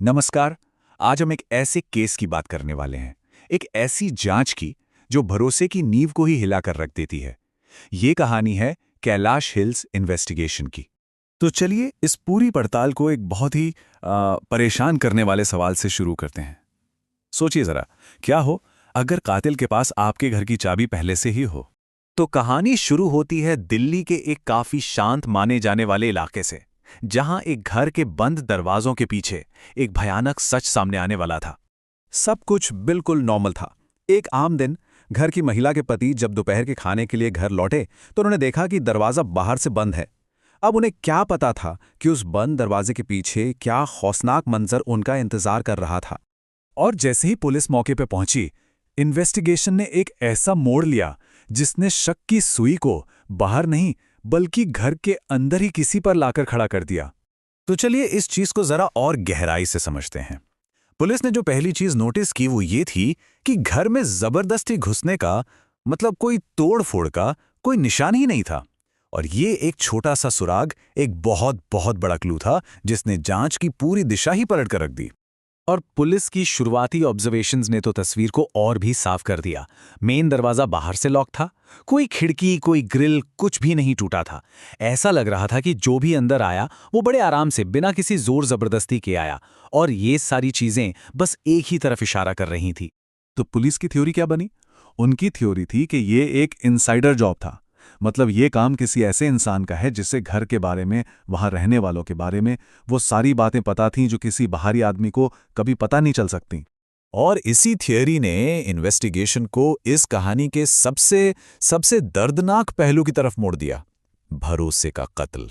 नमस्कार। आज हम एक ऐसे केस की बात करने वाले हैं, एक ऐसी जांच की जो भरोसे की नींव को ही हिलाकर रख देती है। ये कहानी है कैलाश हिल्स इन्वेस्टिगेशन की। तो चलिए इस पूरी पड़ताल को एक बहुत ही परेशान करने वाले सवाल से शुरू करते हैं। सोचिए जरा, क्या हो अगर कातिल के पास आपके घर की चाबी पहले से ही हो। तो कहानी शुरू होती है दिल्ली के एक काफी शांत माने जाने वाले इलाके से, जहां एक घर के बंद दरवाजों के पीछे एक भयानक सच सामने आने वाला था। सब कुछ बिल्कुल नॉर्मल था। एक आम दिन घर की महिला के पति जब दोपहर के खाने के लिए घर लौटे तो उन्होंने देखा कि दरवाजा बाहर से बंद है। अब उन्हें क्या पता था कि उस बंद दरवाजे के पीछे क्या खौफनाक मंजर उनका इंतजार कर रहा था। और जैसे ही पुलिस मौके पर पहुंची, इन्वेस्टिगेशन ने एक ऐसा मोड़ लिया जिसने शक की सुई को बाहर नहीं बल्कि घर के अंदर ही किसी पर लाकर खड़ा कर दिया। तो चलिए इस चीज को जरा और गहराई से समझते हैं। पुलिस ने जो पहली चीज नोटिस की वो ये थी कि घर में जबरदस्ती घुसने का मतलब कोई तोड़-फोड़ का कोई निशान ही नहीं था। और ये एक छोटा सा सुराग एक बहुत बहुत बड़ा क्लू था जिसने जांच की पूरी दिशा ही पलट कर रख दी। और पुलिस की शुरुआती ऑब्जर्वेशंस ने तो तस्वीर को और भी साफ कर दिया। मेन दरवाजा बाहर से लॉक था, कोई खिड़की कोई ग्रिल कुछ भी नहीं टूटा था। ऐसा लग रहा था कि जो भी अंदर आया वो बड़े आराम से बिना किसी जोर जबरदस्ती के आया, और ये सारी चीजें बस एक ही तरफ इशारा कर रही थी। तो पुलिस की थ्योरी क्या बनी? उनकी थ्योरी थी कि ये एक इनसाइडर जॉब था। मतलब ये काम किसी ऐसे इंसान का है जिससे घर के बारे में, वहां रहने वालों के बारे में वो सारी बातें पता थीं जो किसी बाहरी आदमी को कभी पता नहीं चल सकती। और इसी थियरी ने इन्वेस्टिगेशन को इस कहानी के सबसे सबसे दर्दनाक पहलू की तरफ मोड़ दिया, भरोसे का कत्ल।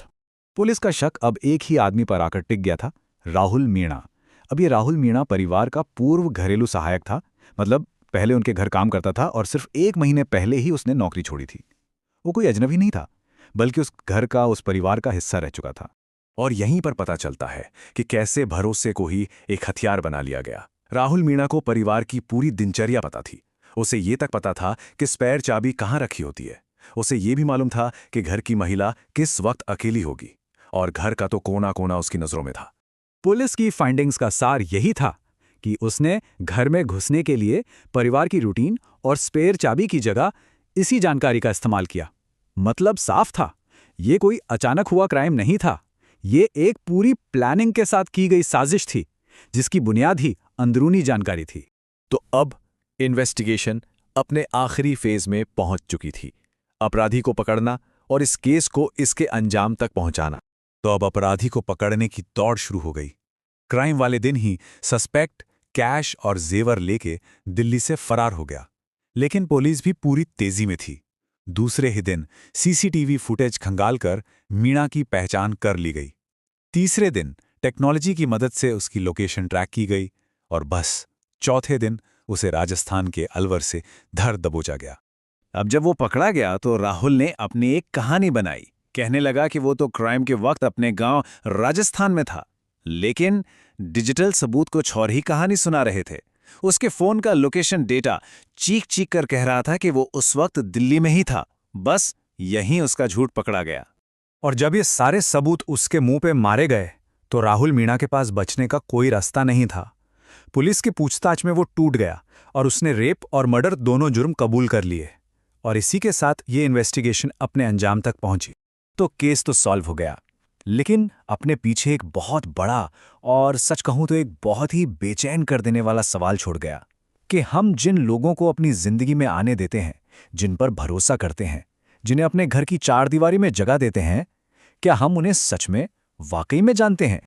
पुलिस का शक अब एक ही आदमी पर आकर टिक गया था, राहुल मीणा। अब ये राहुल मीणा परिवार का पूर्व घरेलू सहायक था। मतलब पहले उनके घर काम करता था और सिर्फ 1 महीने पहले ही उसने नौकरी छोड़ी थी। वो कोई अजनबी नहीं था, बल्कि उस घर का, उस परिवार का हिस्सा रह चुका था। और यहीं पर पता चलता है कि कैसे भरोसे को ही एक हथियार बना लिया गया। राहुल मीणा को परिवार की पूरी दिनचर्या पता थी। उसे ये तक पता था कि स्पेयर चाबी कहाँ रखी होती है। उसे ये भी मालूम था कि घर की महिला किस वक्त अकेली होगी, और घर का तो कोना कोना उसकी नजरों में था। पुलिस की फाइंडिंग्स का सार यही था कि उसने घर में घुसने के लिए परिवार की रूटीन और स्पेयर चाबी की जगह इसी जानकारी का इस्तेमाल किया। मतलब साफ था, ये कोई अचानक हुआ क्राइम नहीं था। ये एक पूरी प्लानिंग के साथ की गई साजिश थी, जिसकी बुनियाद ही अंदरूनी जानकारी थी। तो अब इन्वेस्टिगेशन अपने आखिरी फेज में पहुंच चुकी थी, अपराधी को पकड़ना और इस केस को इसके अंजाम तक पहुंचाना। तो अब अपराधी को पकड़ने की दौड़ शुरू हो गई। क्राइम वाले दिन ही सस्पेक्ट कैश और जेवर लेके दिल्ली से फरार हो गया, लेकिन पुलिस भी पूरी तेजी में थी। दूसरे ही दिन सीसीटीवी फुटेज खंगालकर मीणा की पहचान कर ली गई। तीसरे दिन टेक्नोलॉजी की मदद से उसकी लोकेशन ट्रैक की गई, और बस चौथे दिन उसे राजस्थान के अलवर से धर दबोचा गया। अब जब वो पकड़ा गया तो राहुल ने अपनी एक कहानी बनाई। कहने लगा कि वो तो क्राइम के वक्त अपने गांव राजस्थान में था, लेकिन डिजिटल सबूत कुछ और ही कहानी सुना रहे थे। उसके फोन का लोकेशन डेटा चीख चीख कर कह रहा था कि वो उस वक्त दिल्ली में ही था। बस यहीं उसका झूठ पकड़ा गया। और जब ये सारे सबूत उसके मुंह पे मारे गए तो राहुल मीणा के पास बचने का कोई रास्ता नहीं था। पुलिस की पूछताछ में वो टूट गया और उसने रेप और मर्डर दोनों जुर्म कबूल कर लिए। और इसी के साथ ये इन्वेस्टिगेशन अपने अंजाम तक पहुंची। तो केस तो सॉल्व हो गया, लेकिन अपने पीछे एक बहुत बड़ा और सच कहूं तो एक बहुत ही बेचैन कर देने वाला सवाल छोड़ गया कि हम जिन लोगों को अपनी जिंदगी में आने देते हैं, जिन पर भरोसा करते हैं, जिन्हें अपने घर की चारदीवारी में जगह देते हैं, क्या हम उन्हें सच में वाकई में जानते हैं?